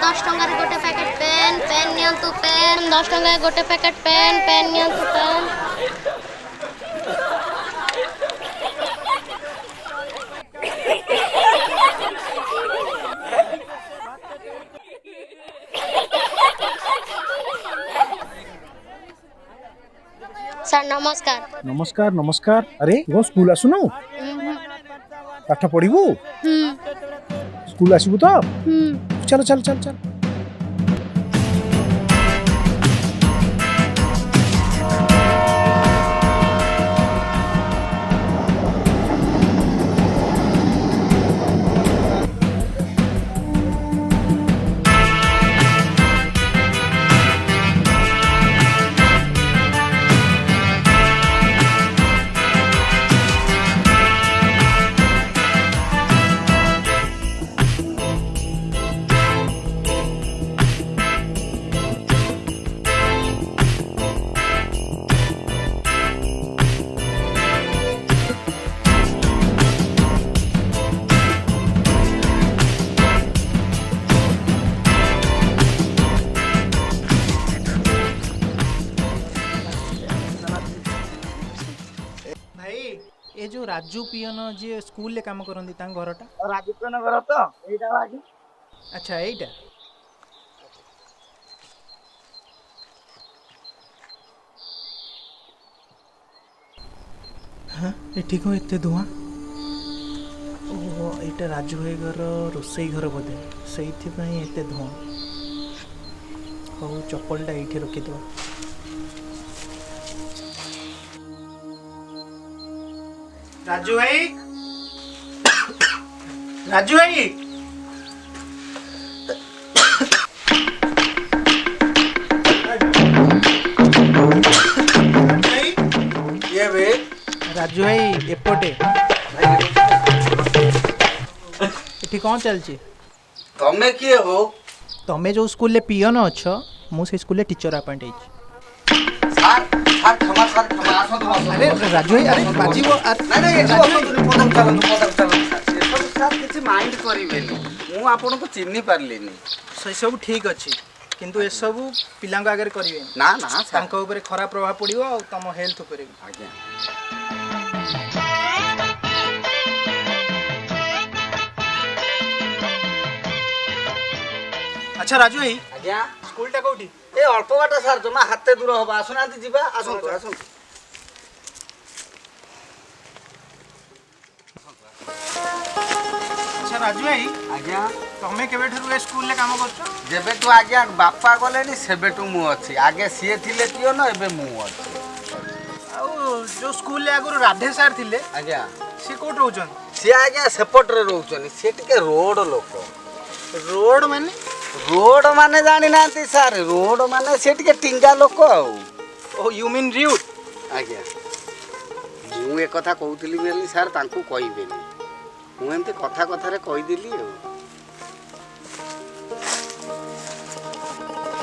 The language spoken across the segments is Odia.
10 टंका रे गोटे पैकेट पेन पेन नियंतु पेन 10 टंका गोटे पैकेट पेन पेन नियंतु पेन सर नमस्कार। नमस्कार नमस्कार। अरे वो स्कूल आसुनु पाठ पढ़ू स्कूल आसबु तो चल चल चल चल। ए जो राजू पियन जी स्कूल ले काम करंदी तां घरटा राजू पियन घर तो एटा लागी। अच्छा एटा हाँ एठी को एते धुआं ओ एटा राजू भाई घर रोसई घर बोधे सेइथि पई एते धुआं हो चप्पलटा एठी रखि दो। राजू भाई राजू भाई ये बे राजू भाई एपटे एठी कौन चलची तमे किए हो तमे जो स्कूल ले पियन अछ मु से स्कूल ले टीचर अपॉइंट हेची। सर सर क्षमा आसो तो अरे राजू भाई अरे बाजी वो नहीं नहीं ये पदम चलन से सब सर किछि माइंड करिवेनी मु आपन को चिन्नी पारलिनी से सब ठीक अछि किंतु ए सब पिलांग आगे करिवे ना ना सर तांको ऊपर खराब प्रभाव पड़ियो और तम हेल्थ ऊपर भी। आज्ञा अच्छा राजू भाई आज्ञा स्कूलटा कोठी ए अल्प बाटा सर जमा हाते दूर होबा आसुनांती जिबा आसंतु आसंतु। अच्छा राजू भाई आज्ञा तमे केबे ठरु ए स्कूल ले काम करछो जेबे तू आज्ञा बापा गलेनी सेबे तू मु अछि आगे सिए थिले कियो न एबे मु अछि। आ जो स्कूल ले आगु राधे सर थिले आज्ञा से कोट रहउछन सी आज्ञा सेपट रे रहउछनी से टिके रोड लोक रोड माने जानी नांती सर रोड माने से टिके टिंगा लोक आउ ओ यू मीन रियूट आज्ञा मु ए कथा कहउतली बेली सर तांको कहिबेनी मु एमते कथा कथा रे कहि देली आउ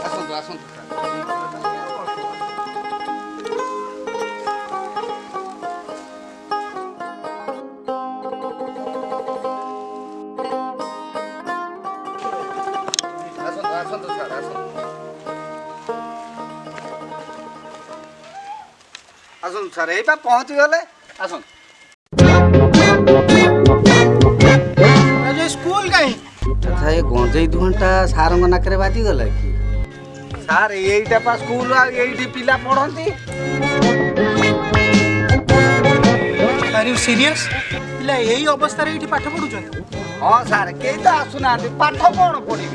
आसंतु आसंतु आसन सर यही पहुँच गले आसन स्कूल कहीं तथा ये गंजेई धुआंटा सार नाकरे बाजी गला कि सार यहीटा पा स्कूल यही पिला पढ़ती। आर यू सीरियस पिला यही अवस्था रे पाठ पढुछन हाँ सार कई तो आसुना पाठ कौन पढ़ी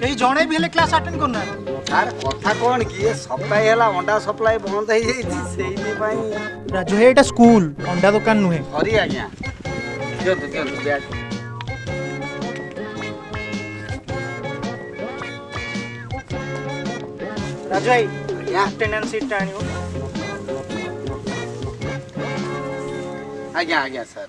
कहीं जड़े भी क्लास अटेंड करना सार कथा कौन कि सप्ताह है अंडा सप्लाई बंद हो जाए राजू है स्कूल अंडा दुकान नुहे सरी आज्ञा दियंतु दियंतु बैग राजू भाई अटेंडेंस शीट आनियो आज्ञा आज्ञा सर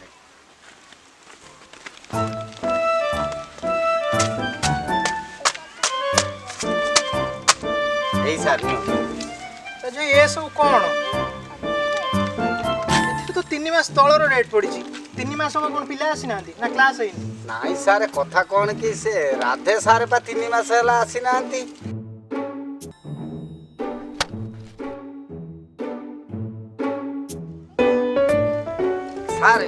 यही सर राजू ये सब कौन तो 3 मास तलर डेट पड़ी 3 मास हम कौन पिला आसी ना क्लास है ନାଇଁ ସାର୍ କଥା କ'ଣ କି ସେ ରାଧେ ସାର୍ ବା 3 ମାସ ହେଲା ଆସିନାହାନ୍ତି। ସାର୍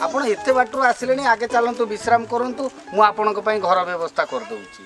ଆପଣ ଏତେ ବାଟରୁ ଆସିଲେଣି, ଆଗେ ଚାଲନ୍ତୁ ବିଶ୍ରାମ କରନ୍ତୁ, ମୁଁ ଆପଣଙ୍କ ପାଇଁ ଘର ବ୍ୟବସ୍ଥା କରିଦେଉଛି।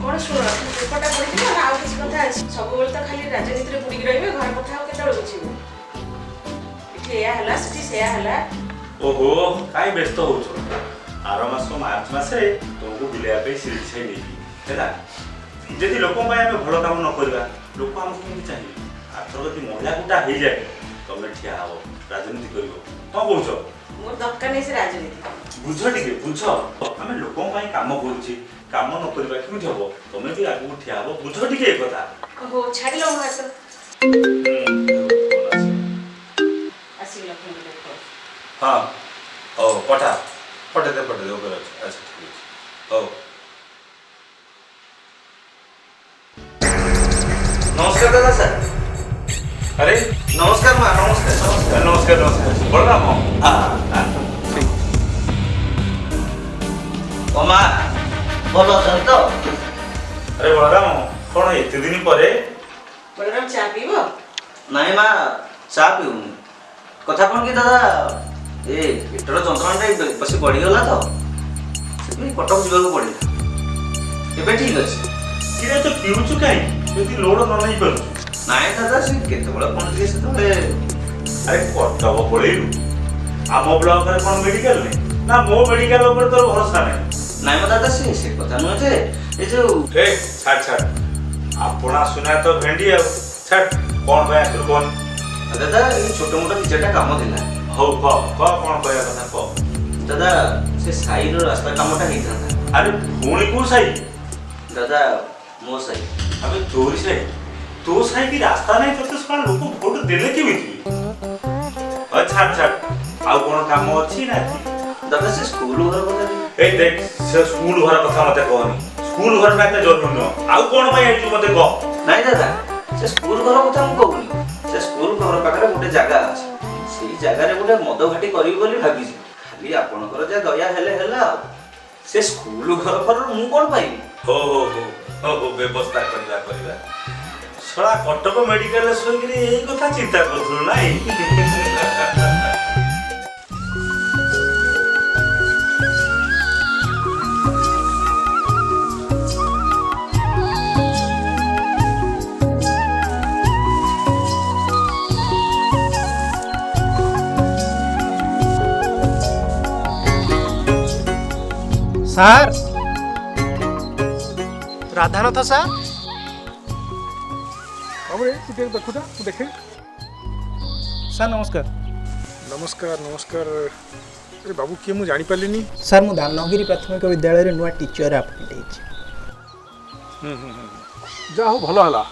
कौन शुण पेपरटा पढ़ी ना आउ किसी कथा अछि सब बेल तो खाली राजनीति रे बुड़ी रहिबे घर कथा हो केतळ बुझिबे इथे या हला सिटी से या हला ओहो काई व्यस्त होछ आरो मास मार्च मासे तुमको बुलिया पे सिरी छै नै हैला जदि लोकन पाए हम भलो काम न करबा लोक हमको केमि चाहिए आत्रगति महिला कुटा हे जाय तमे ठिया हो राजनीति करिवो तो कहउछो मोर दक्का नै से राजनीति बुझ टिके बुझ हम लोकन पाए काम करूची काम न करबा केमि हबो तमे भी आगु ठिया हो बुझ टिके ए कथा हो छाडी लो हाथ आसी लखन देखो हां ओ पटा पटे दे ओकर अच्छा ठीक है ओ नमस्कार दादा सर। अरे नमस्कार माँ। नमस्कार नमस्कार नमस्कार नमस्कार बलराम हाँ ओ माँ बोलो सर तो अरे बलराम कौन एते दिन परे बलराम चा पीबो नहीं माँ चा पीऊँ कथा कौन की दादा ए पेटर जंत्रणा बस बढ़ीगला तो से कटक जावाक पड़ा एबे ठीक अच्छे किरे तो पिउछु काई यदि लोड न नहीं करू नाଇଁ ଦାଦା ସେ କେତେବେଳେ କ'ଣ ଟିକେ ସେତେବେଳେ अरे कटक पळेलु आम ब्लॉक रे कोन मेडिकल नै ना मो मेडिकल ऊपर तो भरोसा नै ନାଇଁ ମ ଦାଦା ସେ କଥା ନୁହେଁ ଯେ ଏ ଯୋଉ ए छाड़ आपना सुना तो भेंडी आ छाड़ कोन भाई आसु कोन ଦାଦା ଏ ଛୋଟ ମୋଟ ଦି ଚାରିଟା କାମ ଥିଲା हो कोन कहया कथा को ଦାଦା ସେ ସାଇର ରାସ୍ତା କାମଟା ହେଇଥାନ୍ତା अरे पुणी को सही ଦାଦା ମୋ ସାଇ अबे तोरी सही तो सही की रास्ता नहीं तो सकाळ लोक वोट देले केमिति छाड़ आउ कोन काम अछि ना ଦାଦା ସେ ସ୍କୁଲ ଘର କଥା ए देख से स्कूल घर कथा मते कहनी स्कूल घर में जरूर न आउ कोन भाई आइ मते कह ନାଇଁ ଦାଦା ସେ ସ୍କୁଲ ଘର କଥା ମୁଁ କହୁନି ସେ ସ୍କୁଲ ଘର ପାଖରେ ଗୋଟେ ଜାଗା ଅଛି ସେଇ ଜାଗାରେ ଗୋଟେ ମଦ ଘାଟି କରିବି ବୋଲି ଭାବିଛି ଖାଲି ଆପଣଙ୍କର ଯେ ଦୟା ହେଲେ ହେଲା ଆଉ ସେ ସ୍କୁଲ ଘର પર ମୁଁ କ'ଣ ପାଇବି हो व्यवस्था करबा सळा कटक मेडिकल सोइकरी एई कथा चिंता करथुल नाही ସାର୍ ରାଧାନାଥ ସାର୍ ବାବୁରେ ତୁ ଟିକେ ଦେଖୁଥା ମୁଁ ଦେଖେ ସାର୍ ନମସ୍କାର। ନମସ୍କାର ନମସ୍କାର ଆରେ ବାବୁ କିଏ ମୁଁ ଜାଣିପାରିଲିନି ସାର୍ ମୁଁ ଦାନଗିରି ପ୍ରାଥମିକ ବିଦ୍ୟାଳୟରେ ନୂଆ ଟିଚର ଆପଏଣ୍ଟ ହେଇଛି। ଯାହା ହଉ ଭଲ ହେଲା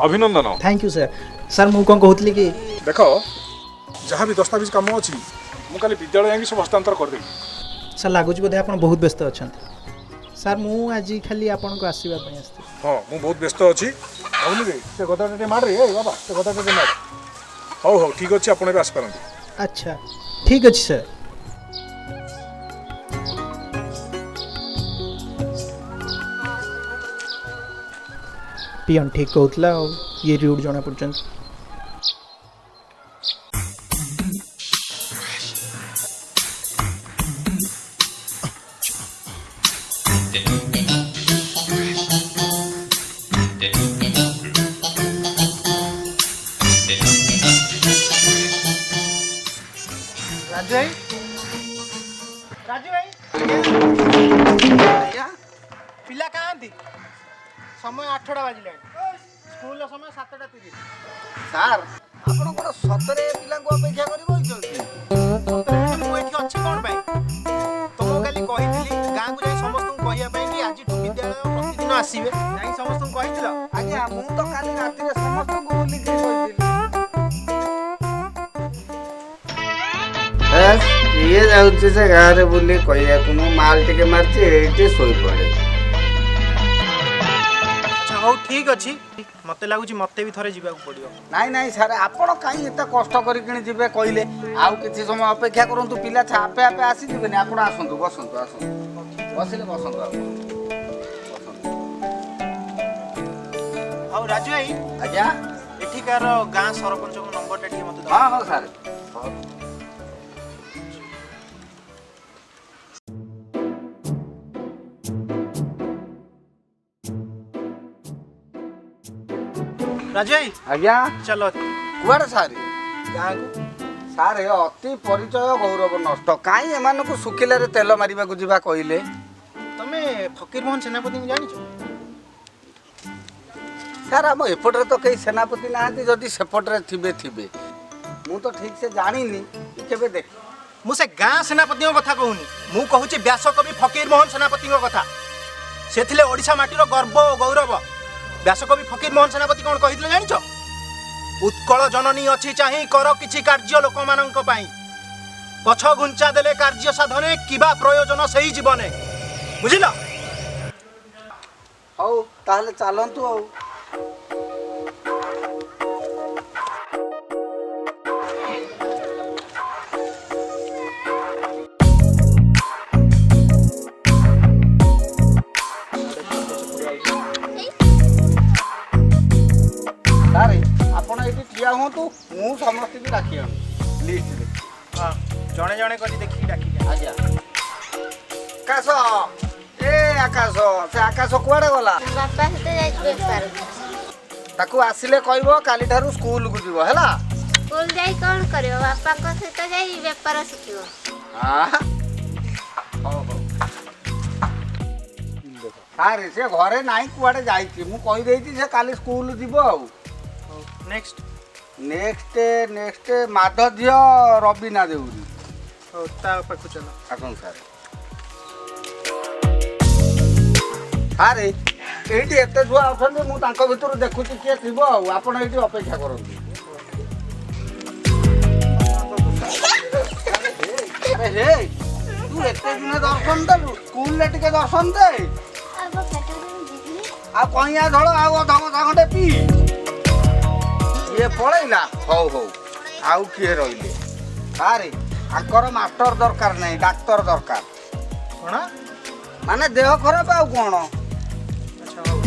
ଅଭିନନ୍ଦନ ଥ୍ୟାଙ୍କ ୟୁ ସାର୍। ସାର୍ ମୁଁ କ'ଣ କହୁଥିଲି କି ଦେଖ ଯାହା ବି ଦସ୍ତାବିଜ କାମ ଅଛି ମୁଁ କାଲି ବିଦ୍ୟାଳୟ ଯାଇକି ସବୁ ହସ୍ତାନ୍ତର କରିଦେବି ସାର୍ ଲାଗୁଛି ବୋଧେ ଆପଣ ବହୁତ ବ୍ୟସ୍ତ ଅଛନ୍ତି। ସାର୍ ମୁଁ ଆଜି ଖାଲି ଆପଣଙ୍କୁ ଆସିବା ପାଇଁ ଆସିଥିଲି। ହଁ ମୁଁ ବହୁତ ବ୍ୟସ୍ତ ଅଛି ଭାବୁନି ରେ ସେ କଥାଟା ଟିକେ ମାଡ଼ରେ ଏ ବାବା ସେ କଥାଟା ଟିକେ ମାଡ଼ ହଉ ଠିକ୍ ଅଛି ଆପଣ ଏବେ ଆସିପାରନ୍ତି ଆଚ୍ଛା ଠିକ୍ ଅଛି ସାର୍। ପିଅନ ଠିକ୍ କହୁଥିଲା ଆଉ ଇଏ ରୁଡ଼ ଜଣାପଡ଼ୁଛନ୍ତି। ରାଜୁ ଭାଇ ପିଲା କାହାନ୍ତି ସମୟ 8ଟା ବାଜିଲାଣି ସ୍କୁଲର ସମୟ 7:30 ସାର୍ ଆପଣ କ'ଣ ସତରେ ପିଲାଙ୍କୁ ଅପେକ୍ଷା କରି ବସିଛନ୍ତି? ମୁଁ ଏଠି ଅଛି କ'ଣ ପାଇଁ? ତମକୁ କାଲି କହିଥିଲି ଗାଁକୁ ଯାଇ ସମସ୍ତଙ୍କୁ କହିବା ପାଇଁ କି ଆଜିଠୁ ବିଦ୍ୟାଳୟ ପ୍ରତିଦିନ ଆସିବେ। ଯାଇ ସମସ୍ତଙ୍କୁ କହିଥିଲ? ଆଜ୍ଞା ମୁଁ ତ କାଲି ରାତିରେ ସମସ୍ତଙ୍କୁ ବୁଲିକି କହିଥିଲି। କିଏ ଯାଉଛି ସେ ଗାଁରେ ବୁଲି କହିବାକୁ? ମୁଁ ମାଲ ଟିକେ ମାରିଛି ଏଇଠି ଶୋଇପଡ଼େ। ଆଚ୍ଛା ହଉ ଠିକ୍ ଅଛି। ମତେ ଲାଗୁଛି ମତେ ବି ଥରେ ଯିବାକୁ ପଡ଼ିବ। ନାଇଁ ନାଇଁ ସାର୍ ଆପଣ କାହିଁ ଏତେ କଷ୍ଟ କରିକି ଯିବେ କହିଲେ? ଆଉ କିଛି ସମୟ ଅପେକ୍ଷା କରନ୍ତୁ, ପିଲା ଆପେ ଆପେ ଆସିଯିବେନି। ଆପଣ ଆସନ୍ତୁ, ବସନ୍ତୁ ଆସନ୍ତୁ, ବସିଲେ ବସନ୍ତୁ ଆପଣ ବସନ୍ତୁ। ଆଉ ରାଜୁ ଭାଇ ଆଜ୍ଞା ଏଠିକାର ଗାଁ ସରପଞ୍ଚଙ୍କ ନମ୍ବରଟା ଟିକେ ମତେ ହଁ ହଁ ସାର୍। ରାଜୁ ଭାଇ ଆଜ୍ଞା ଚାଲ କୁଆଡ଼େ ସାର୍? ଗାଁକୁ। ସାର୍ ଅତି ପରିଚୟ ଗୌରବ ନଷ୍ଟ। କାହିଁ ଏମାନଙ୍କୁ ଶୁଖିଲାରେ ତେଲ ମାରିବାକୁ ଯିବା କହିଲେ? ତମେ ଫକୀର ମୋହନ ସେନାପତିଙ୍କୁ ଜାଣିଛ? ସାର୍ ଆମ ଏପଟରେ ତ କେହି ସେନାପତି ନାହାନ୍ତି, ଯଦି ସେପଟରେ ଥିବେ ଥିବେ। ମୁଁ ତ ଠିକ୍ ସେ ଜାଣିନି, କେବେ ଦେଖି। ମୁଁ ସେ ଗାଁ ସେନାପତିଙ୍କ କଥା କହୁନି, ମୁଁ କହୁଛି ବ୍ୟାସକବି ଫକୀର ମୋହନ ସେନାପତିଙ୍କ କଥା। ସେ ଥିଲେ ଓଡ଼ିଶା ମାଟିର ଗର୍ବ ଓ ଗୌରବ। ବ୍ୟାସକବି ଫକୀର ମୋହନ ସେନାପତି କ'ଣ କହିଥିଲେ ଜାଣିଛ? ଉତ୍କଳ ଜନନୀ ଅଛି ଚାହିଁ କର କିଛି କାର୍ଯ୍ୟ ଲୋକମାନଙ୍କ ପାଇଁ, ପଛ ଘୁଞ୍ଚା ଦେଲେ କାର୍ଯ୍ୟ ସାଧନେ କିବା ପ୍ରୟୋଜନ ସେଇ ଜୀବନେ। ବୁଝିଲ? ହଉ ତାହେଲେ ଚାଲନ୍ତୁ ଆଉ। ସାର୍ ଆପଣ ଏଇଠି ଠିଆ ହୁଅନ୍ତୁ, ମୁଁ ସମସ୍ତଙ୍କୁ ଡାକି ଆଣୁ ଲିଷ୍ଟରେ। ହଁ ଜଣେ ଜଣେ କରି ଦେଖିକି ଡାକିକି। ଆଜ୍ଞା ଆକାଶ, ଏ ଆକାଶ, ସେ ଆକାଶ କୁଆଡ଼େ ଗଲା? ବାପା ସହିତ ଯାଇଛି ବେପାର। ତାକୁ ଆସିଲେ କହିବ କାଲିଠାରୁ ସ୍କୁଲକୁ ଯିବ ହେଲା। ସ୍କୁଲ ଯାଇ କ'ଣ କରିବ? ବାପାଙ୍କ ସହିତ ଯାଇ ବେପାର ଶିଖିବ। ହଉ ହଉ ସାର୍ ସେ ଘରେ ନାହିଁ, କୁଆଡ଼େ ଯାଇଛି। ମୁଁ କହିଦେଇଛି ସେ କାଲି ସ୍କୁଲ ଯିବ ଆଉ। ନେକ୍ସଟ ନେକ୍ସଟ ମାଧଧ୍ୟ ରବିନା ଦେଉରୀ। ହଉ ତା ପାଖକୁ ଚାଲ। ଆସନ୍ତୁ ସାର୍। ସାର୍ ଏଇଠି ଏତେ ଛୁଆ ଅଛନ୍ତି, ମୁଁ ତାଙ୍କ ଭିତରୁ ଦେଖୁଛି କିଏ ଥିବ ଆଉ। ଆପଣ ଏଇଠି ଅପେକ୍ଷା କରନ୍ତୁ। ଆରେ ହେ ତୁ ଏତେ ଦିନ ଦର୍ଶନ ଦେଲୁ, ସ୍କୁଲରେ ଟିକେ ଦର୍ଶନ ଦେ। ଆଉ କଇଁଆ ଝୋଳ ଆଉ ଅଧଘଣ୍ଟା ଖଣ୍ଡେ ପିଇ। କିଏ ପଳେଇଲା? ହଉ ହଉ ଆଉ କିଏ ରହିଲେ? ସାର୍ ଆଙ୍କର ମାଷ୍ଟର ଦରକାର ନାହିଁ, ଡାକ୍ତର ଦରକାର। କ'ଣ? ମାନେ ଦେହ ଖରାପ ଆଉ କ'ଣ? ଆଚ୍ଛା ହଉ।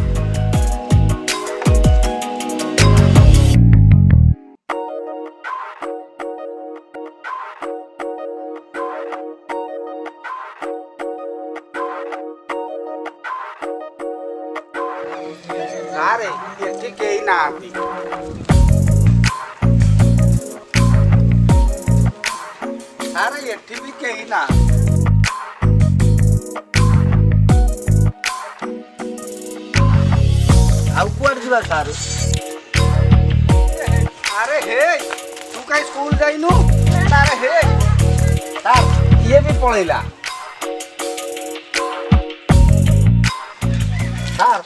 ସାର୍ ଏଠି କେହି ନାହାନ୍ତି। ସାର୍ ଏଠି ବି କେହି ନାହାନ୍ତି। ଆଉ କୁଆଡ଼େ ଯିବା ସାର୍? ଆରେ ହେ ତୁ କାହିଁ ସ୍କୁଲ ଯାଇନୁ? ଆରେ ହେ ସାର୍ ଇଏ ବି ପଳେଇଲା। ସାର୍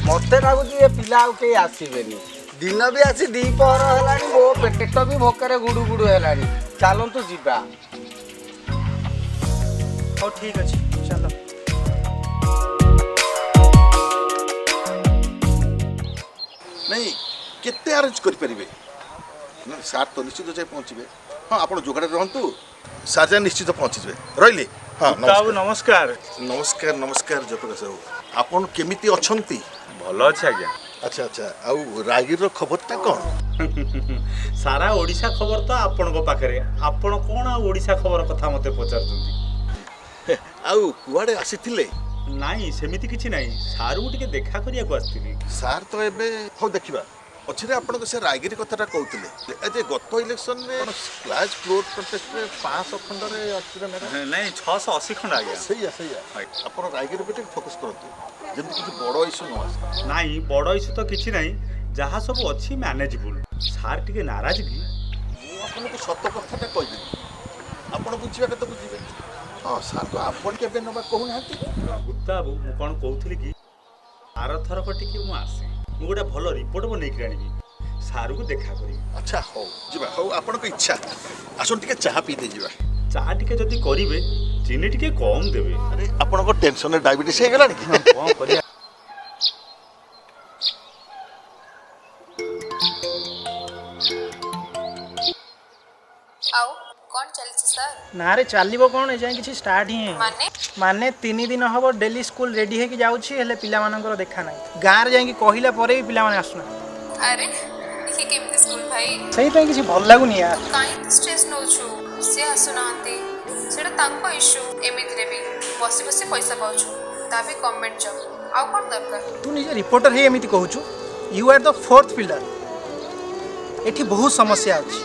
ମତେ ଲାଗୁଛି ଏ ପିଲା ଆଉ କେହି ଆସିବେନି। ଦିନ ବି ଆସି ଦ୍ୱିପହର ହେଲାଣି, ମୋ ପେଟ ବି ଭୋକରେ ଗୁଡୁ ଗୁଡୁ ହେଲାଣି। ଚାଲନ୍ତୁ ଯିବା। ହଉ ଠିକ୍ ଅଛି ଚାଲ। ନାଇଁ କେତେ ଆରେଞ୍ଜ କରିପାରିବେ? ନା ସାର୍ ତ ନିଶ୍ଚିତ ଯାଇ ପହଞ୍ଚିବେ। ହଁ ଆପଣ ଯୋଗାଡ଼ରେ ରହନ୍ତୁ, ସାର୍ ଯାଇ ନିଶ୍ଚିତ ପହଞ୍ଚିଯିବେ। ରହିଲି। ହଁ ବାବୁ ନମସ୍କାର। ନମସ୍କାର ନମସ୍କାର ଜୟପ୍ରକାଶ ବାବୁ, ଆପଣ କେମିତି ଅଛନ୍ତି? ଭଲ ଅଛି ଆଜ୍ଞା। ଆଚ୍ଛା ଆଚ୍ଛା, ଆଉ ରାଗିର ଖବରଟା କ'ଣ? ସାରା ଓଡ଼ିଶା ଖବର ତ ଆପଣଙ୍କ ପାଖରେ, ଆପଣ କ'ଣ ଆଉ ଓଡ଼ିଶା ଖବର କଥା ମୋତେ ପଚାରୁଛନ୍ତି? ଆଉ କୁଆଡ଼େ ଆସିଥିଲେ? ନାଇଁ ସେମିତି କିଛି ନାହିଁ, ସାର୍ଙ୍କୁ ଟିକେ ଦେଖା କରିବାକୁ ଆସିଥିଲି। ସାର୍ ତ ଏବେ, ହଉ ଦେଖିବା, ମଝିରେ ଆପଣଙ୍କ ସେ ରାୟଗିରି କଥାଟା କହୁଥିଲେ ଯେ ଗତ ଇଲେକ୍ସନରେ କ୍ଲାସ୍ ଫ୍ଲୋର କଣ୍ଟେଷ୍ଟରେ 500 ଖଣ୍ଡରେ ଆସିଥିଲେ ନା ନାଇଁ 680 ଖଣ୍ଡ ଆଜ୍ଞା। ସେଇଆ ଆପଣ ରାୟଗିରି ଉପରେ ଟିକେ ଫୋକସ୍ କରନ୍ତୁ ଯେମିତି କିଛି ବଡ଼ ଇସ୍ୟୁ ନ ଆସେ। ନାଇଁ ବଡ଼ ଇସ୍ୟୁ ତ କିଛି ନାହିଁ, ଯାହା ସବୁ ଅଛି ମ୍ୟାନେଜେବୁଲ୍। ସାର୍ ଟିକେ ନାରାଜ କି? ମୁଁ ଆପଣଙ୍କୁ ସତ କଥାଟା କହିଦେବି, ଆପଣ ବୁଝିବା କଥା ବୁଝିବେ। ହଁ ସାର୍ ତ ଆପଣ କେବେ ନେବା କହୁନାହାନ୍ତି। ଗୁପ୍ତା ବାବୁ ମୁଁ କ'ଣ କହୁଥିଲି କି ଆରଥରକ ଟିକେ ମୁଁ ଆସେ, ମୁଁ ଗୋଟେ ଭଲ ରିପୋର୍ଟ ବନେଇକି ଆଣିବି, ସାର୍କୁ ଦେଖା କରିବି। ଆଚ୍ଛା ହଉ ଯିବା, ହଉ ଆପଣଙ୍କ ଇଚ୍ଛା। ଆସନ୍ତୁ ଟିକେ ଚାହା ପିଇ ଦେଇଯିବା। ଚା ଟିକେ ଯଦି କରିବେ ଚିନି ଟିକେ କମ୍ ଦେବେ। ଆରେ ଆପଣଙ୍କ ଟେନସନରେ ଡାଇବେଟିସ୍ ହେଇଗଲାଣି କି? କ'ଣ କରିବା? ଆଉ କ'ଣ ଚାଲିଛି ସାର୍? ନାରେ ଚାଲିବ କ'ଣ, ଏଯାଏଁ କିଛି ଷ୍ଟାର୍ଟ ହିଁ ହେଇନି। ମାନେ 3 ଦିନ ହେବ ଡେଲି ସ୍କୁଲ ରେଡ଼ି ହେଇକି ଯାଉଛି, ହେଲେ ପିଲାମାନଙ୍କର ଦେଖା ନାହିଁ। ଗାଁରେ ଯାଇକି କହିଲା ପରେ ବି ପିଲାମାନେ ଆସୁନାହାନ୍ତି। ଆରେ ଇଏ କେମିତି ସ୍କୁଲ ଭାଇ? ସେଇପାଇଁ କିଛି ଭଲ ଲାଗୁନି ୟାର। କାହିଁକି ଷ୍ଟ୍ରେସ୍ ନେଉଛୁ? ସେ ଆସୁନାହାନ୍ତି, ସେଇଟା ତାଙ୍କ ଇସ୍ୟୁ। ଏମିତିରେ ବି ବସି ବସି ପଇସା ପାଉଛୁ, ତା ବି ଗଭର୍ଣ୍ଣମେଣ୍ଟ ଜବ୍। ଆଉ କ'ଣ ଦରକାର? ତୁ ନିଜ ରିପୋର୍ଟର ହେଇ ଏମିତି କହୁଛୁ? You are the 4th pillar. ଏଠି ବହୁତ ସମସ୍ୟା ଅଛି,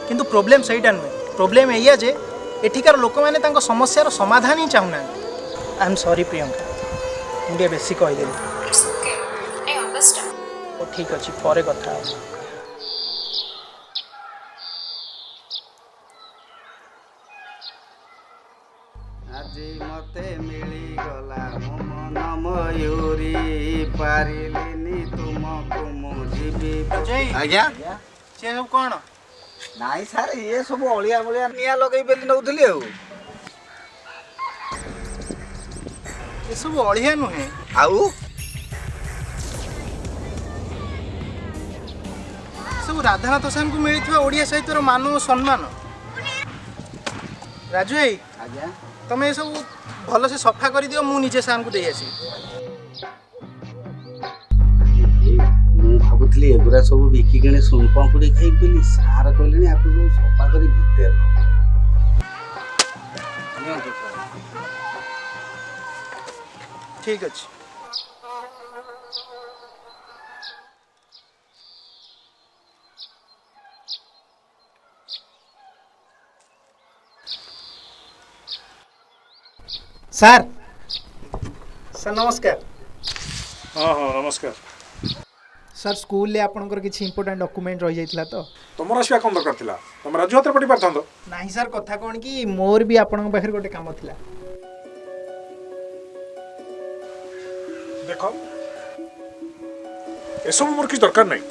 କିନ୍ତୁ ପ୍ରୋବ୍ଲେମ୍ ସେଇଟା ନୁହେଁ। ପ୍ରୋବ୍ଲେମ୍ ଏଇଆ ଯେ ଏଠିକାର ଲୋକମାନେ ତାଙ୍କ ସମସ୍ୟାର ସମାଧାନ ହିଁ ଚାହୁଁନାହାନ୍ତି। ଆଇ ଏମ୍ ସରି ପ୍ରିୟଙ୍କା, ମୁଁ ଟିକେ ବେଶୀ କହିଦେଲି। It's okay, I understand. ଓ ଠିକ୍ ଅଛି, ପରେ କଥା ହେବ। ଆଜି ମତେ ମିଳିଗଲା ମୋ ମନ ମୟୂରୀ, ପାରିଲିନି ତୁମକୁ ମୁଁ ଯିବି। ଆଜ୍ଞା ସେ ସବୁ କ'ଣ? ନାଇଁ ସାର୍, ଇଏ ସବୁ ଅଳିଆ ବଳିଆ ନିଆଁ ଲଗେଇ ବେଲି ନେଉଥିଲି ଆଉ। ଏସବୁ ଅଳିଆ ନୁହେଁ। ଆଉ ସବୁ ରାଧାନାଥ ସାର୍ଙ୍କୁ ମିଳିଥିବା ଓଡ଼ିଆ ସାହିତ୍ୟର ମାନ ଓ ସମ୍ମାନ। ରାଜୁ ଭାଇ, ଆଜ୍ଞା ତମେ ଏସବୁ ଭଲସେ ସଫା କରିଦିଅ, ମୁଁ ନିଜେ ସାର୍ଙ୍କୁ ଦେଇ ଆସିବି। ମୁଁ ଭାବୁଥିଲି ଏଗୁଡ଼ା ସବୁ ବିକି କିଣି ସୁନ ପାମ୍ପୁଡ଼ି ଖାଇବି ବୋଲି, ସାର୍ କହିଲେଣି ଆକୁ ସବୁ ସଫା କରି ଭିତରେ ନିଅନ୍ତୁ ସାର୍। ଠିକ୍ ଅଛି। ସାର୍ ସାର୍ ନମସ୍କାର। ହଁ ହଁ ନମସ୍କାର। ସାର୍ ସ୍କୁଲରେ ଆପଣଙ୍କର କିଛି ଇମ୍ପୋର୍ଟାଣ୍ଟ ଡକୁମେଣ୍ଟ ରହିଯାଇଥିଲା ତ। ତମର ଆସିବା କ'ଣ ଦରକାର ଥିଲା? ତମେ ରାଜୁ ହାତରେ ପଠି ପାରିଥାନ୍ତ। ନାହିଁ ସାର୍, କଥା କ'ଣ କି ମୋର ବି ଆପଣଙ୍କ ପାଖରେ ଗୋଟେ କାମ ଥିଲା। ଦେଖ ଏସବୁ ମୋର କିଛି ଦରକାର ନାହିଁ।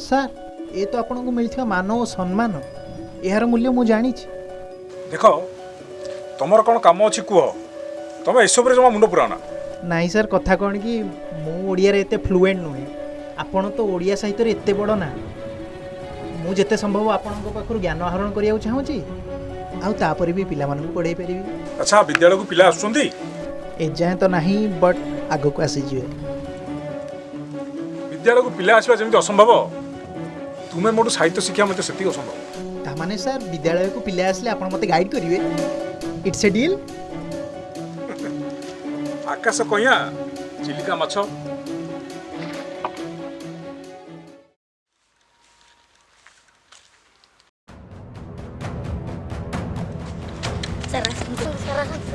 ସାର୍ ଏ ତ ଆପଣଙ୍କୁ ମିଳିଥିବା ମାନ ଓ ସମ୍ମାନ, ଏହାର ମୂଲ୍ୟ ମୁଁ ଜାଣିଛି। ଦେଖ ତମର କ'ଣ କାମ ଅଛି କୁହ, ତମେ ଏସବୁରେ ଜମା ମୁଣ୍ଡ ପୁରାନା। ନାହିଁ ସାର୍, କଥା କ'ଣ କି ମୁଁ ଓଡ଼ିଆରେ ଏତେ ଫ୍ଲୁଏଣ୍ଟ ନୁହେଁ। ଆପଣ ତ ଓଡ଼ିଆ ସାହିତ୍ୟରେ ଏତେ ବଡ଼ ନା, ମୁଁ ଯେତେ ସମ୍ଭବ ଆପଣଙ୍କ ପାଖରୁ ଜ୍ଞାନ ଆହରଣ କରିବାକୁ ଚାହୁଁଛି, ଆଉ ତାପରେ ବି ପିଲାମାନଙ୍କୁ ପଢ଼େଇ ପାରିବି। ଆଚ୍ଛା ବିଦ୍ୟାଳୟକୁ ପିଲା ଆସୁଛନ୍ତି? ଏଯାଏଁ ତ ନାହିଁ, ବଟ୍ ଆଗକୁ ଆସିଯିବେ। ବିଦ୍ୟାଳୟକୁ ପିଲା ଆସିବା ଯେମିତି ଅସମ୍ଭବ, ତୁମେ ମୋଠୁ ସାହିତ୍ୟ ଶିକ୍ଷା ମଧ୍ୟ ସେତିକି ଅସମ୍ଭବ। ତାମାନେ ସାର୍ ବିଦ୍ୟାଳୟକୁ ପିଲା ଆସିଲେ ଆପଣ ମୋତେ ଗାଇଡ଼ କରିବେ? It's a deal. ଆକାଶ କଇଁଆ ଚିଲିକା ମାଛ।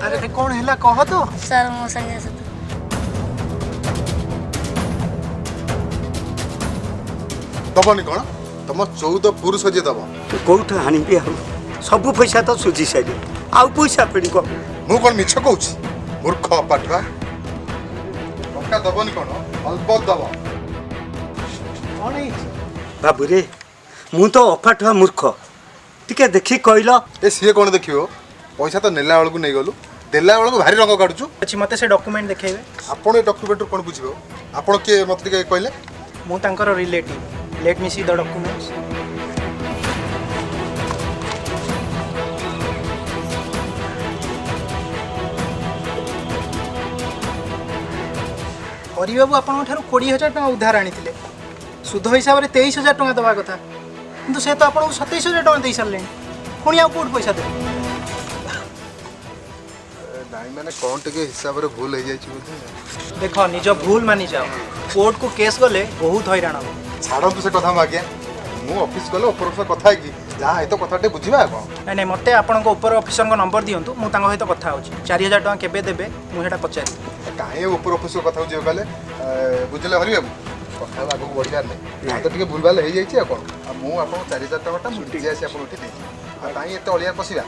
ଆରେ କ'ଣ ହେଲା କହ ତ। ସାର୍ ମୋ ସାଙ୍ଗେ ଆସନ୍ତୁ। ଦବନି କ'ଣ? ତମ 14 ପୁରୁଷ ଯିଏ ଦବ। କୋଉଠୁ ଆଣିବି? ଆଉ ସବୁ ପଇସା ତ ସୁଝି ସାରିଲି, ଆଉ ପଇସା ପଡ଼ିବ। ମୁଁ କ'ଣ ମିଛ କହୁଛି? ମୂର୍ଖ ପାଠୁଆ। ଟଙ୍କା ଦବନି କ'ଣ? ଅଳ୍ପ ଦବ। କ'ଣ ହେଇଛି? ବାବୁରେ, ମୁଁ ତ ଅପାଠୁଆ ମୂର୍ଖ, ଟିକେ ଦେଖି କହିଲ। ଏ ସିଏ କ'ଣ ଦେଖିବ? ପଇସା ତ ନେଲା ବେଳକୁ ନେଇଗଲୁ, ଦେଲା ବେଳକୁ ଭାରି ରଙ୍ଗ କାଢୁଛୁ। ଅଛି, ମୋତେ ସେ ଡକୁମେଣ୍ଟ ଦେଖେଇବେ। ଆପଣ ଏ ଡକ୍ୟୁମେଣ୍ଟରୁ କ'ଣ ବୁଝିବ? ଆପଣ କିଏ ମୋତେ ଟିକେ କହିଲେ? ମୁଁ ତାଙ୍କର ରିଲେଟିଭ୍। ଲେଟ୍ ମି ସି ଦ ଡକୁମେଣ୍ଟସ୍। ହରିବାବୁ ଆପଣଙ୍କ ଠାରୁ 20,000 ଟଙ୍କା ଉଧାର ଆଣିଥିଲେ। ସୁଧ ହିସାବରେ 23,000 ଟଙ୍କା ଦେବା କଥା, କିନ୍ତୁ ସେ ତ ଆପଣଙ୍କୁ 27,000 ଟଙ୍କା ଦେଇସାରିଲେଣି। ପୁଣି ଆଉ କେଉଁଠି ପଇସା ଦେବେ? ନାଇଁ ମାନେ କ'ଣ ଟିକେ ହିସାବରେ ଭୁଲ ହେଇଯାଇଛି ବୋଧେ। ଦେଖ ନିଜ ଭୁଲ ମାନି ଯାଅ, କୋର୍ଟକୁ କେସ୍ ଗଲେ ବହୁତ ହଇରାଣ ହେବ। ଛାଡ଼ନ୍ତୁ ସେ କଥା ମୁଁ ଆଜ୍ଞା, ମୁଁ ଅଫିସ୍ ଗଲେ ଉପର ସହ କଥା ହେଇକି ଯାହା ଏତ କଥା ଟିକେ ବୁଝିବା ଆଉ କ'ଣ। ନାଇଁ ନାଇଁ ମୋତେ ଆପଣଙ୍କ ଉପର ଅଫିସରଙ୍କ ନମ୍ବର ଦିଅନ୍ତୁ, ମୁଁ ତାଙ୍କ ସହିତ କଥା ହେଉଛି। 4000 ଟଙ୍କା କେବେ ଦେବେ ମୁଁ ସେଇଟା ପଚାରିବି। କାହିଁ ଉପର ଅଫିସର କଥା ବୁଝିବ କହିଲେ, ବୁଝିଲେ ହରି ବାବୁ କଥା ହେବା ଆଗକୁ ବଢ଼ିବାର ନାହିଁ। ଯାହା ତ ଟିକେ ଭୁଲଭାଲ ହେଇଯାଇଛି ଆଉ କ'ଣ। ଆଉ ମୁଁ ଆପଣଙ୍କୁ 4000 ଟଙ୍କାଟା ମୁଁ ଟିକେ ଆସି ଆପଣ ଏଠି ଦେଇଛି। ଆଉ କାହିଁ ଏତେ ଅଳିଆ ପଶିବା,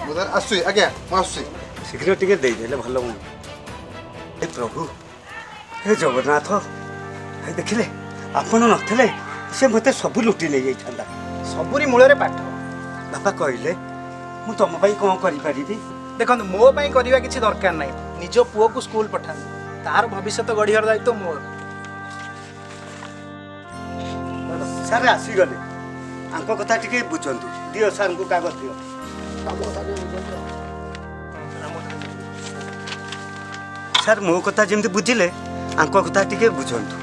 ମୁଁ ତାହେଲେ ଆସୁଛି ଆଜ୍ଞା, ମୁଁ ଆସୁଛି। ଶୀଘ୍ର ଟିକେ ଦେଇଦେଲେ ଭଲ ହୁଅନ୍ତା। ଏ ପ୍ରଭୁ, ହେ ଜଗନ୍ନାଥ, ହେ ଦେଖିଲେ ଆପଣ ନଥିଲେ ସେ ମୋତେ ସବୁ ଲୁଟି ନେଇଯାଇଥାନ୍ତା। ସବୁରି ମୂଳରେ ପାଠ। ବାପା କହିଲେ ମୁଁ ତମ ପାଇଁ କ'ଣ କରିପାରିବି? ଦେଖନ୍ତୁ ମୋ ପାଇଁ କରିବା କିଛି ଦରକାର ନାହିଁ, ନିଜ ପୁଅକୁ ସ୍କୁଲ ପଠାନ୍ତୁ, ତାହାର ଭବିଷ୍ୟତ ଗଢ଼ିବାର ଦାୟିତ୍ୱ ମୋର। ସାର୍ ଆସିଗଲେ, ଆଙ୍କ କଥା ଟିକେ ବୁଝନ୍ତୁ। ଦିଅ ସାର୍ଙ୍କୁ କାଗଜ ଦିଅ। ସାର୍ ମୋ କଥା ଯେମିତି ବୁଝିଲେ ଆଙ୍କ କଥା ଟିକେ ବୁଝନ୍ତୁ।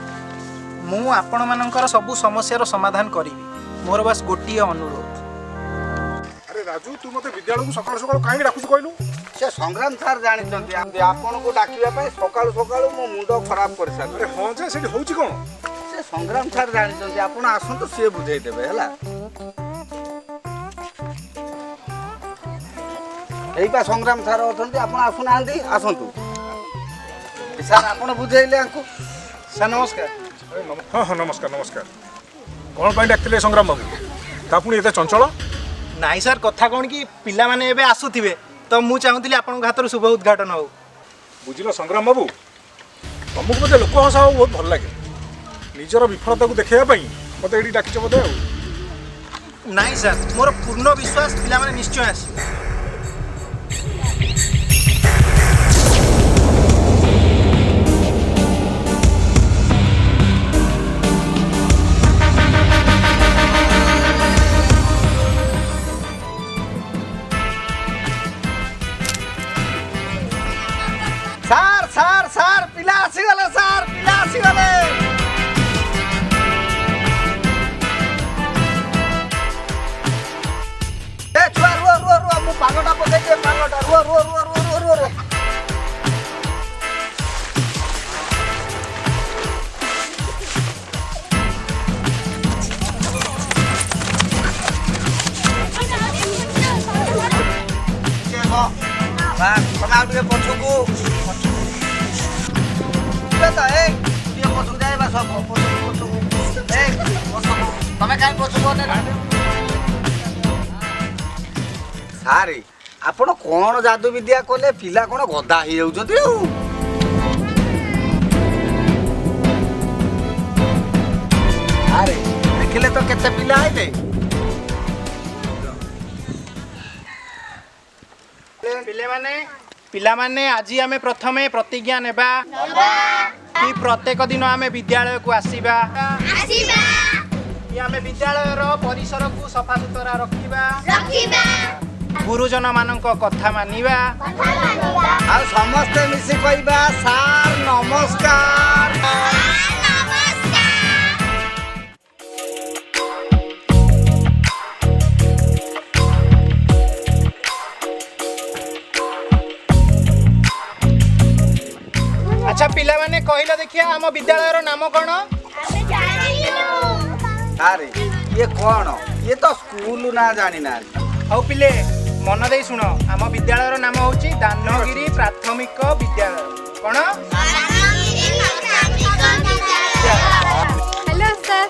ମୁଁ ଆପଣମାନଙ୍କର ସବୁ ସମସ୍ୟାର ସମାଧାନ କରିବି, ମୋର ବାସ୍ ଗୋଟିଏ ଅନୁରୋଧ। ଆରେ ରାଜୁ, ତୁ ମୋତେ ବିଦ୍ୟାଳୟକୁ ସକାଳୁ ସକାଳୁ କାହିଁକି ଡାକୁଛୁ କହିଲୁ? ସେ ସଂଗ୍ରାମ ସାର୍ ଜାଣିଛନ୍ତି ଆପଣଙ୍କୁ ଡାକିବା ପାଇଁ ସକାଳୁ ସକାଳୁ ମୋ ମୁଣ୍ଡ ଖରାପ କରିସାରିଲେ। ଆରେ ହଁ ଯେ, ସେଠି ହଉଛି କ'ଣ? ସେ ସଂଗ୍ରାମ ସାର୍ ଜାଣିଛନ୍ତି, ଆପଣ ଆସନ୍ତୁ ସିଏ ବୁଝେଇଦେବେ ହେଲା। ଏଇପା ସଂଗ୍ରାମ ସାର୍ ଅଛନ୍ତି, ଆପଣ ଆସୁନାହାନ୍ତି, ଆସନ୍ତୁ। ସାର୍ ଆପଣ ବୁଝେଇଲେ ଆଙ୍କୁ। ସାର୍ ନମସ୍କାର। ହଁ ହଁ ନମସ୍କାର ନମସ୍କାର। କ'ଣ ପାଇଁ ଡାକିଥିଲେ ସଂଗ୍ରାମ ବାବୁ? ତା ପୁଣି ଏତେ ଚଞ୍ଚଳ? ନାଇଁ ସାର୍, କଥା କ'ଣ କି ପିଲାମାନେ ଏବେ ଆସୁଥିବେ, ତ ମୁଁ ଚାହୁଁଥିଲି ଆପଣଙ୍କ ହାତରୁ ଶୁଭ ଉଦ୍ଘାଟନ ହଉ। ବୁଝିଲ ସଂଗ୍ରାମ ବାବୁ, ତମକୁ ବୋଧେ ଲୋକ ହସା ହଉ ବହୁତ ଭଲ ଲାଗେ। ନିଜର ବିଫଳତାକୁ ଦେଖେଇବା ପାଇଁ ମୋତେ ଏଇଠି ଡାକିଛ ବୋଧେ ଆଉ। ନାଇଁ ସାର୍, ମୋର ପୂର୍ଣ୍ଣ ବିଶ୍ୱାସ ପିଲାମାନେ ନିଶ୍ଚୟ ଆସିବେ। ସାର୍ ସାର୍ ସାର୍ ପିଲା ଆସିଗଲେ, ସାର୍ ପିଲା ଆସିଗଲେ। ଏ ଛୁଆ ରୁହ ରୁହ ରୁହ, ମୁଁ ପାଲଟା ପକେଇଦିଏ, ପାଲଟା ରୁହ ରୁହ ରୁହ ରୁହ ରୁହ ରୁହ ରୁହ। ତମେ ଆଉ ଟିକେ ପଛକୁ ତମେ କାହିଁ ପଛକୁ ସାରେ ଆପଣ କଣ ଯାଦୁ ବିଦ୍ୟା କଲେ? ପିଲା କଣ ଗଦା ହେଇଯାଉଛନ୍ତି ଆଉ। ଆରେ ଦେଖିଲେ ତ କେତେ ପିଲା ଆଇଲେ। ପିଲାମାନେ ଆଜି ଆମେ ପ୍ରଥମେ ପ୍ରତିଜ୍ଞା ନେବା କି ପ୍ରତ୍ୟେକ ଦିନ ଆମେ ବିଦ୍ୟାଳୟକୁ ଆସିବା, କି ଆମେ ବିଦ୍ୟାଳୟର ପରିସରକୁ ସଫାସୁତରା ରଖିବା, ଗୁରୁଜନ ମାନଙ୍କ କଥା ମାନିବା, ଆଉ ସମସ୍ତେ ମିଶି କହିବା ସାର୍ ନମସ୍କାର। ଆଚ୍ଛା ପିଲାମାନେ କହିଲ ଦେଖିଆ ଆମ ବିଦ୍ୟାଳୟର ନାମ କ'ଣ? ଆରେ ଇଏ କ'ଣ? ଇଏ ତ ସ୍କୁଲ ନା ଜାଣିନାହାନ୍ତି। ହଉ ପିଲେ ମନ ଦେଇ ଶୁଣ, ଆମ ବିଦ୍ୟାଳୟର ନାମ ହେଉଛି ଦାନଗିରି ପ୍ରାଥମିକ ବିଦ୍ୟାଳୟ। କ'ଣ? Hello sir.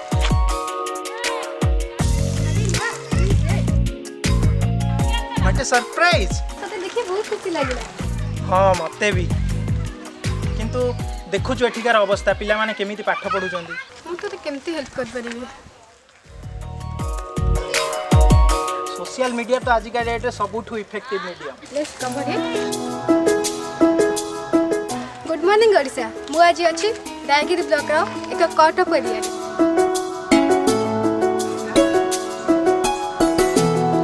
ଗୋଟେ ସରପ୍ରାଇଜ। ତତେ ଦେଖି ବହୁତ ଖୁସି ଲାଗିଲା। ହଁ ମତେ ବି, କିନ୍ତୁ ଦେଖୁଛୁ ଏଠିକାର ଅବସ୍ଥା, ପିଲାମାନେ କେମିତି ପାଠ ପଢୁଛନ୍ତି। ମୁଁ ତତେ କେମିତି ହେଲ୍ପ କରିପାରିବି? सोशल मीडिया तो आजिका डेट सबुठू effective medium. Let's cover it. Good morning Odisha. मु आज अछि दायगिरी ब्लॉक रो एक कट अप एरिया।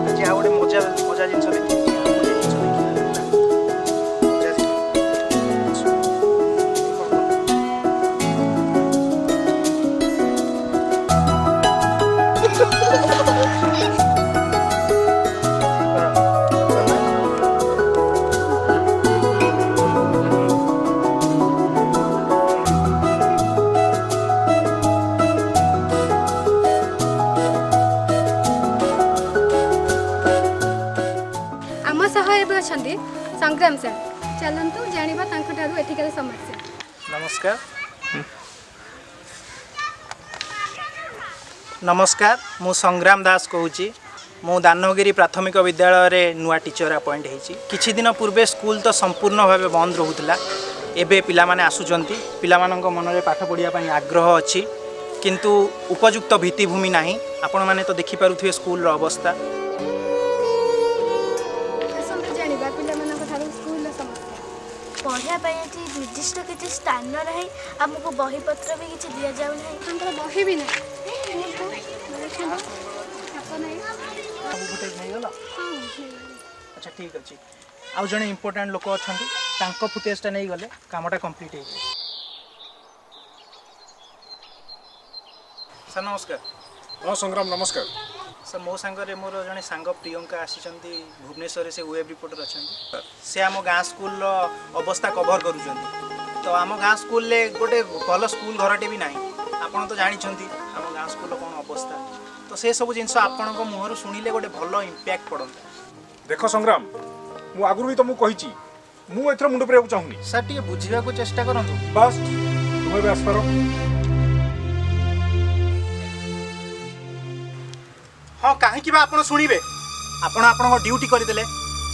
आज आ गोटे मजा मजा जिंस देखि ଏବେ ଅଛନ୍ତି ସଂଗ୍ରାମ ସାର୍। ଚାଲନ୍ତୁ ଜାଣିବା ତାଙ୍କଠାରୁ ଏଠିକାର ସମସ୍ୟା। ନମସ୍କାର। ନମସ୍କାର, ମୁଁ ସଂଗ୍ରାମ ଦାସ କହୁଛି। ମୁଁ ଦାନଗିରି ପ୍ରାଥମିକ ବିଦ୍ୟାଳୟରେ ନୂଆ टीचर अपॉइंट ହେଇଛି। କିଛି ଦିନ ପୂର୍ବେ ସ୍କୁଲ ତ ସମ୍ପୂର୍ଣ୍ଣ ଭାବେ ବନ୍ଦ ରହୁଥିଲା। ଏବେ ପିଲାମାନେ ଆସୁଛନ୍ତି, ପିଲାମାନଙ୍କ ମନରେ ପାଠ ପଢ଼ିବା ପାଇଁ ଆଗ୍ରହ ଅଛି, କିନ୍ତୁ ଉପଯୁକ୍ତ ଭିତ୍ତିଭୂମି ନାହିଁ। ଆପଣମାନେ ତ ଦେଖିପାରୁଥିବେ ସ୍କୁଲର ଅବସ୍ଥା। ଆସନ୍ତୁ ଜାଣିବା ପିଲାମାନଙ୍କ ଠାରୁ ସ୍କୁଲର ସମସ୍ୟା। ପଢ଼ିବା ପାଇଁ ଏଠି ନିର୍ଦ୍ଦିଷ୍ଟ କିଛି ସ୍ଥାନ ନାହିଁ, ଆମକୁ ବହିପତ୍ର ବି କିଛି ଦିଆଯାଉ ନାହିଁ। ତାଙ୍କର ବହି ବି ନାହିଁ। ଆଚ୍ଛା ଠିକ୍ ଅଛି। ଆଉ ଜଣେ ଇମ୍ପୋର୍ଟାଣ୍ଟ ଲୋକ ଅଛନ୍ତି, ତାଙ୍କ ଫୁଟେଜଟା ନେଇଗଲେ କାମଟା କମ୍ପ୍ଲିଟ୍ ହେଇଯିବ। ସାର୍ ନମସ୍କାର। ହଁ ସଂଗ୍ରାମ ନମସ୍କାର। ସାର୍ ମୋ ସାଙ୍ଗରେ ମୋର ଜଣେ ସାଙ୍ଗ ପ୍ରିୟଙ୍କା ଆସିଛନ୍ତି ଭୁବନେଶ୍ୱରରେ, ସେ ୱେବ୍ ରିପୋର୍ଟର ଅଛନ୍ତି। ସେ ଆମ ଗାଁ ସ୍କୁଲର ଅବସ୍ଥା କଭର୍ କରୁଛନ୍ତି। ତ ଆମ ଗାଁ ସ୍କୁଲରେ ଗୋଟେ ଭଲ ସ୍କୁଲ ଘରଟେ ବି ନାହିଁ। ଆପଣ ତ ଜାଣିଛନ୍ତି ଆମ ଗାଁ ସ୍କୁଲର କ'ଣ ଅବସ୍ଥା। ତ ସେସବୁ ଜିନିଷ ଆପଣଙ୍କ ମୁହଁରୁ ଶୁଣିଲେ ଗୋଟେ ଭଲ ଇମ୍ପ୍ୟାକ୍ଟ ପଡ଼ନ୍ତା। ଦେଖ ସଂଗ୍ରାମ, ମୁଁ ଆଗରୁ ବି ତମକୁ କହିଛି, ମୁଁ ଏଥର ମୁଣ୍ଡ ପୁରେଇବାକୁ ଚାହୁଁନି। ସାର୍ ଟିକେ ବୁଝିବାକୁ ଚେଷ୍ଟା କରନ୍ତୁ। ବାସ୍ ତୁମେ ଏବେ ଆସିପାର। ହଁ, କାହିଁକି ବା ଆପଣ ଶୁଣିବେ? ଆପଣ ଆପଣଙ୍କ ଡ୍ୟୁଟି କରିଦେଲେ,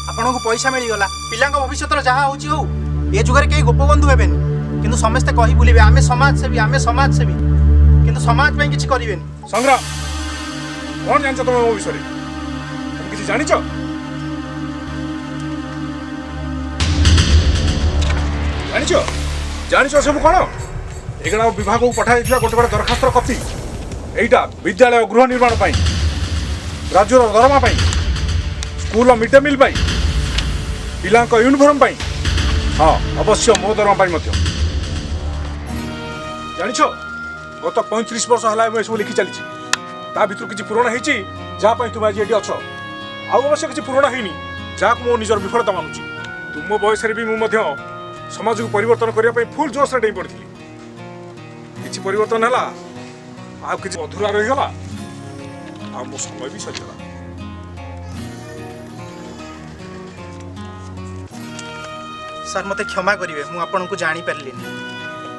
ଆପଣଙ୍କୁ ପଇସା ମିଳିଗଲା, ପିଲାଙ୍କ ଭବିଷ୍ୟତର ଯାହା ହେଉଛି ହଉ। ଏ ଯୁଗରେ କେହି ଗୋପବନ୍ଧୁ ହେବେନି, କିନ୍ତୁ ସମସ୍ତେ କହି ବୁଲିବେ ଆମେ ସମାଜସେବୀ, ଆମେ ସମାଜସେବୀ, କିନ୍ତୁ ସମାଜ ପାଇଁ କିଛି କରିବେନି। ସଂଗ୍ରାମ, କ'ଣ ଜାଣିଛ ତମେ ମୋ ବିଷୟରେ? ତମେ କିଛି ଜାଣିଛ? ଜାଣିଛ ସବୁ କ'ଣ? ଏଗୁଡ଼ା ବିଭାଗକୁ ପଠାଯାଇଥିବା ଗୋଟେ ଗୋଟେ ଦରଖାସ୍ତର କପି। ଏଇଟା ବିଦ୍ୟାଳୟ ଗୃହ ନିର୍ମାଣ ପାଇଁ, ରାଜ୍ୟର ଦରମା ପାଇଁ, ସ୍କୁଲର ମିଡ୍ ଡେ ମିଲ୍ ପାଇଁ, ପିଲାଙ୍କ ୟୁନିଫର୍ମ ପାଇଁ, ହଁ ଅବଶ୍ୟ ମୋ ଦରମା ପାଇଁ ମଧ୍ୟ। ଜାଣିଛ, ଗତ 35 ବର୍ଷ ହେଲା ମୁଁ ଏସବୁ ଲେଖି ଚାଲିଛି। ତା ଭିତରୁ କିଛି ପୂରଣ ହେଇଛି ଯାହା ପାଇଁ ତୁମେ ଆଜି ଏଠି ଅଛ, ଆଉ ଅବଶ୍ୟ କିଛି ପୂରଣ ହେଇନି ଯାହାକୁ ମୁଁ ନିଜର ବିଫଳତା ମାନୁଛି। ତୁମ ବୟସରେ ବି ମୁଁ ମଧ୍ୟ ସମାଜକୁ ପରିବର୍ତ୍ତନ କରିବା ପାଇଁ ଫୁଲ୍ ଜୋସ୍ରେ ଡେଇଁ ପଡ଼ିଥିଲି। କିଛି ପରିବର୍ତ୍ତନ ହେଲା, ଆଉ କିଛି ଅଧୁରା ରହିଗଲା, ଆଉ ମୋ ସମୟ ବି ସରିଗଲା। ସାର୍ ମୋତେ କ୍ଷମା କରିବେ, ମୁଁ ଆପଣଙ୍କୁ ଜାଣିପାରିଲିନି।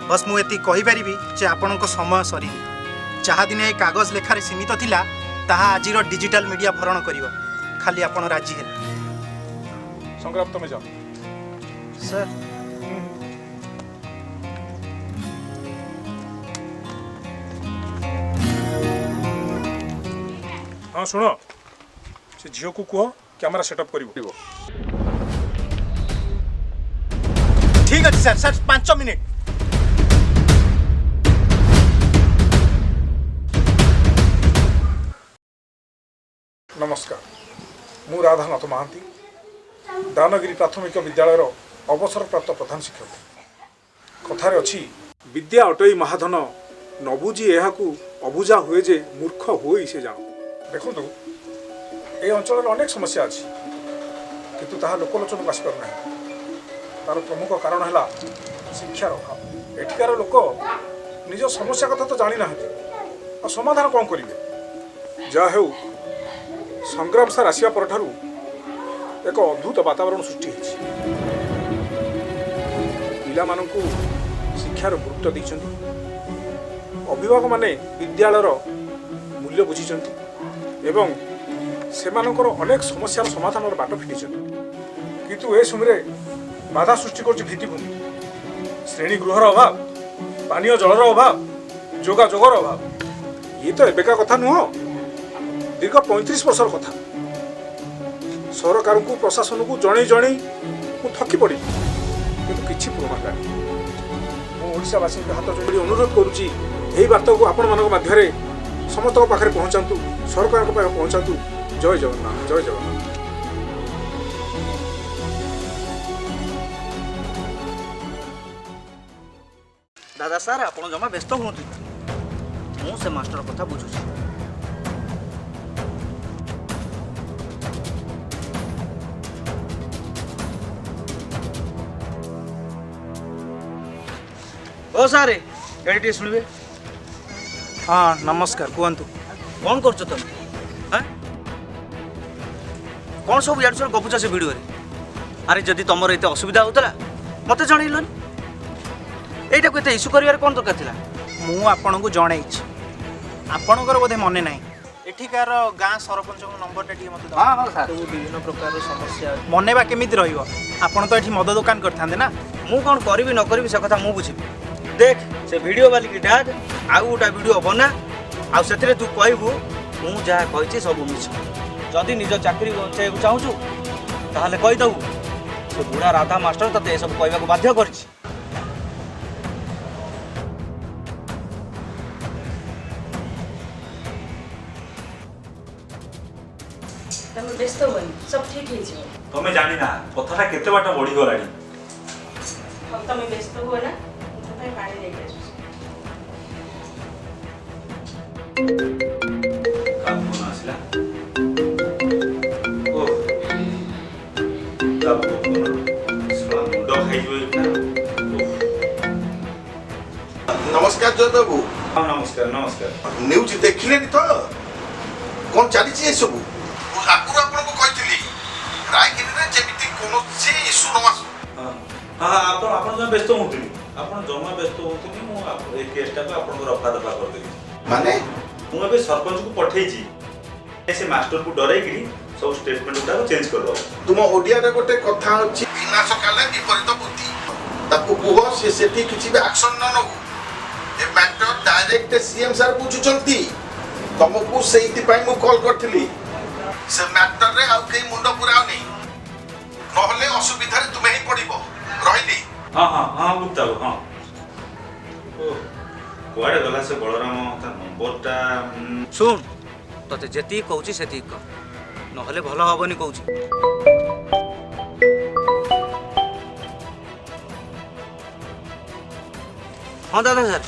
ବସ୍ ମୁଁ ଏତିକି କହିପାରିବି ଯେ ଆପଣଙ୍କ ସମୟ ସରିନି। ଯାହା ଦିନେ ଏ କାଗଜ ଲେଖାରେ ସୀମିତ ଥିଲା, ତାହା ଆଜିର ଡିଜିଟାଲ ମିଡ଼ିଆ ଭରଣ କରିବ। ଖାଲି ଆପଣ ରାଜି ହେଲେ। ସଂଗ୍ରାମ ତମେ ଯାଅ। ସାର୍ ହଁ ଶୁଣ, ସେ ଝିଅକୁ କୁହ କ୍ୟାମେରା ସେଟଅପ୍ କରିବ। ଠିକ୍ ଅଛି ସାର୍। Sir 5 minute. ନମସ୍କାର, ମୁଁ ରାଧାନାଥ ମହାନ୍ତି, ଦାନଗିରି ପ୍ରାଥମିକ ବିଦ୍ୟାଳୟର ଅବସରପ୍ରାପ୍ତ ପ୍ରଧାନ ଶିକ୍ଷକ। କଥାରେ ଅଛି, ବିଦ୍ୟା ଅଟଇ ମହାଧନ, ନ ବୁଝି ଏହାକୁ ଅବୁଝା ହୁଏ ଯେ ମୂର୍ଖ ହୋଇ ସେ ଜାଣ। ଦେଖନ୍ତୁ, এই ଅଞ୍ଚଳରେ ଅନେକ ସମସ୍ୟା ଅଛି, କିନ୍ତୁ ତାହା ଲୋକଲୋଚନକୁ ଆସିପାରୁନାହିଁ। ତାର ପ୍ରମୁଖ କାରଣ ହେଲା ଶିକ୍ଷାର ଅଭାବ। ଏଠିକାର ଲୋକ ନିଜ ସମସ୍ୟା କଥା ତ ଜାଣିନାହାନ୍ତି, ଆଉ ସମାଧାନ କ'ଣ କରିବେ? ଯାହା ହେଉ, ସଂଗ୍ରାମ ସାର୍ ଆସିବା ପରଠାରୁ ଏକ ଅଦ୍ଭୁତ ବାତାବରଣ ସୃଷ୍ଟି ହୋଇଛି। ପିଲାମାନଙ୍କୁ ଶିକ୍ଷାର ଗୁରୁତ୍ୱ ଦେଇଛନ୍ତି, ଅଭିଭାବକମାନେ ବିଦ୍ୟାଳୟର ମୂଲ୍ୟ ବୁଝିଛନ୍ତି ଏବଂ ସେମାନଙ୍କର ଅନେକ ସମସ୍ୟାର ସମାଧାନର ବାଟ ଫିଟିଛନ୍ତି। କିନ୍ତୁ ଏ ସମୟରେ ବାଧା ସୃଷ୍ଟି କରୁଛି ଭିତ୍ତିଭୂମି, ଶ୍ରେଣୀ ଗୃହର ଅଭାବ, ପାନୀୟ ଜଳର ଅଭାବ, ଯୋଗାଯୋଗର ଅଭାବ। ଇଏ ତ ଏବେକା କଥା ନୁହଁ, ଦୀର୍ଘ 35 ବର୍ଷର କଥା। ସରକାରଙ୍କୁ ପ୍ରଶାସନକୁ ଜଣେଇ ଜଣେଇ ମୁଁ ଥକି ପଡ଼ିଲି, କିନ୍ତୁ କିଛି ପୂରଣ ହେଲାନି। ମୁଁ ଓଡ଼ିଶାବାସୀଙ୍କ ହାତ ଯୋଡ଼ି ଅନୁରୋଧ କରୁଛି, ଏହି ବାର୍ତ୍ତାକୁ ଆପଣମାନଙ୍କ ମାଧ୍ୟମରେ ସମସ୍ତଙ୍କ ପାଖରେ ପହଞ୍ଚାନ୍ତୁ, ସରକାରଙ୍କ ପାଖରେ ପହଞ୍ଚାନ୍ତୁ। ଜୟ ଜଗନ୍ନାଥ, ଜୟ ଜଗନ୍ନାଥ। ଦାଦା ସାର୍, ଆପଣ ଜମା ବ୍ୟସ୍ତ ହୁଅନ୍ତୁ, ମୁଁ ସେ ମାଷ୍ଟର କଥା ବୁଝୁଛି। ଓ ସାର୍, ଏଠି ଟିକେ ଶୁଣିବେ। ହଁ ନମସ୍କାର, କୁହନ୍ତୁ। କ'ଣ କରୁଛ ତମେ? ହଁ, କ'ଣ ସବୁ ଇଆଡ଼ୁ ସିଆଡ଼ୁ ଗପୁଛ ସେ ଭିଡ଼ିଓରେ? अरे जदि तुमर एत असुविधा होता मत जनइलन एटा को एत इश्यू करिवार कोन दरकार थिला ମୁଁ ଆପଣଙ୍କୁ ଜଣେଇଛି ଆପଣଙ୍କର ବୋଧେ ମନେ ନାହିଁ ଏଠିକାର ଗାଁ ସରପଞ୍ଚଙ୍କ ନମ୍ବରଟା ଟିକେ ମୋତେ ହଁ ହଁ ସାର୍ ସବୁ ବିଭିନ୍ନ ପ୍ରକାର ସମସ୍ୟା ମନେ ବା କେମିତି ରହିବ ଆପଣ ତ ଏଠି ମଦ ଦୋକାନ କରିଥାନ୍ତେ ନା ମୁଁ କଣ କରିବି ନ କରିବି ସେ କଥା ମୁଁ ବୁଝିବି देख से वीडियो वाली की डाक आउ गोटा वीडियो बना आउ से तू कहबू मु जहाँ कही सब मिछ जदि निज चाकरी बचाइबू चाहूँ ताहले कहीदेबू से बुढ़ा राधा मास्टर तते सब कहवाक बाध्य करिछि तमे व्यस्त होनी सब ठीक है जी तमे जानी ना कथाटा केते बाटा बढ़ी गलानी हम तमे व्यस्त हो ना तमे पानी लेके आसु काम कोन आसिला ओ तब सुना मुंडो खाई जो नमस्कार जय बाबू हाँ नमस्कार नमस्कार न्यूज देखिले तो कौन चली सब आगुरी आपको कही रायगिरी जमी कौन इश्यू न आस हाँ हाँ आपण व्यस्त होतुनी आपण जमा व्यस्त होतुनी मु ए केसटा को आपण रफा दफा कर देली माने मु एबे सरपंच को पठेइची से मास्टर को डराई कि सब स्टेटमेंट उठा चेंज कर दो तुम ओडिया रे गोटे कथा अछि विनाश काले विपरीत बुद्धि ताकू कुह से सेठी किछि भी एक्शन न नउ ए मैटर डायरेक्ट सीएम सर पूछुचंती तुमको सेहिति पई मु कॉल करथिली से मैटर रे आउ के मुंडो पुराव नहीं नहले असुविधा रे तुमे ही पड़िबो रहिली हाँ हाँ हाँ गुप्ता हाँ ओ कुआडे गला से बलराम ता नंबरटा सुन तते जेती कहूची सेती कह नहले भलो हबनी कहूची हाँ दादा सर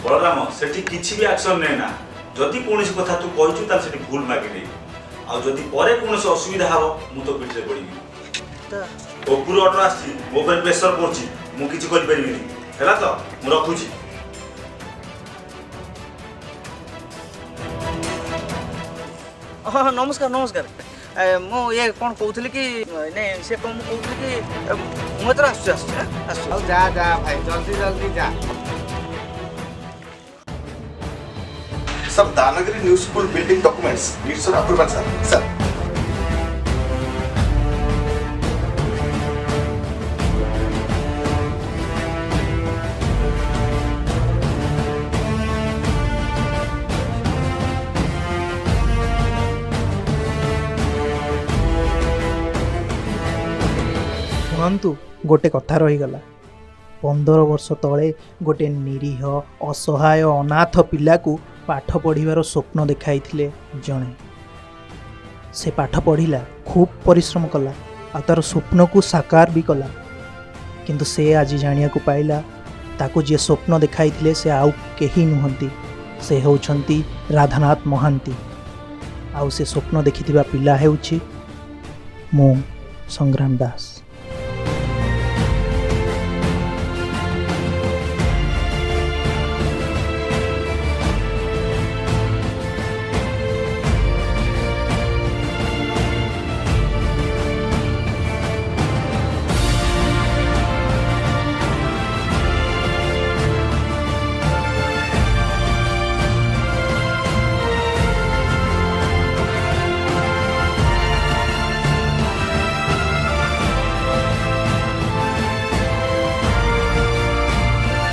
बलराम सेठी किछि भी एक्शन नै ना जदि कोनसी कथा तू कहछु ता सेठी भूल मागी नै आ जदि परे कोनसी असुविधा हबो मु तो पिठरे पड़िबी ओपुर ऑर्डर आछि मो पर प्रेशर पड़छि मु किछि करि परिबिनी हैला तो मु रखुछि हाँ नमस्कार नमस्कार मु ये कौन कहूली कि नहीं से कौन कहूली कि मुझे आस जा जा भाई जल्दी जल्दी जा सर दानगिरी new school building documents needs for approval sir ଶୁଣନ୍ତୁ ଗୋଟେ କଥା ରହିଗଲା 15 ବର୍ଷ ତଳେ ଗୋଟେ ନିରୀହ ଅସହାୟ ଅନାଥ ପିଲାକୁ ପାଠ ପଢ଼ିବାର ସ୍ୱପ୍ନ ଦେଖାଇଥିଲେ ଜଣେ ସେ ପାଠ ପଢ଼ିଲା ଖୁବ୍ ପରିଶ୍ରମ କଲା ଆଉ ତା'ର ସ୍ୱପ୍ନକୁ ସାକାର ବି କଲା କିନ୍ତୁ ସେ ଆଜି ଜାଣିବାକୁ ପାଇଲା ତାକୁ ଯିଏ ସ୍ୱପ୍ନ ଦେଖାଇଥିଲେ ସେ ଆଉ କେହି ନୁହନ୍ତି ସେ ହେଉଛନ୍ତି ରାଧାନାଥ ମହାନ୍ତି ଆଉ ସେ ସ୍ୱପ୍ନ ଦେଖିଥିବା ପିଲା ହେଉଛି ମୁଁ ସଂଗ୍ରାମ ଦାସ।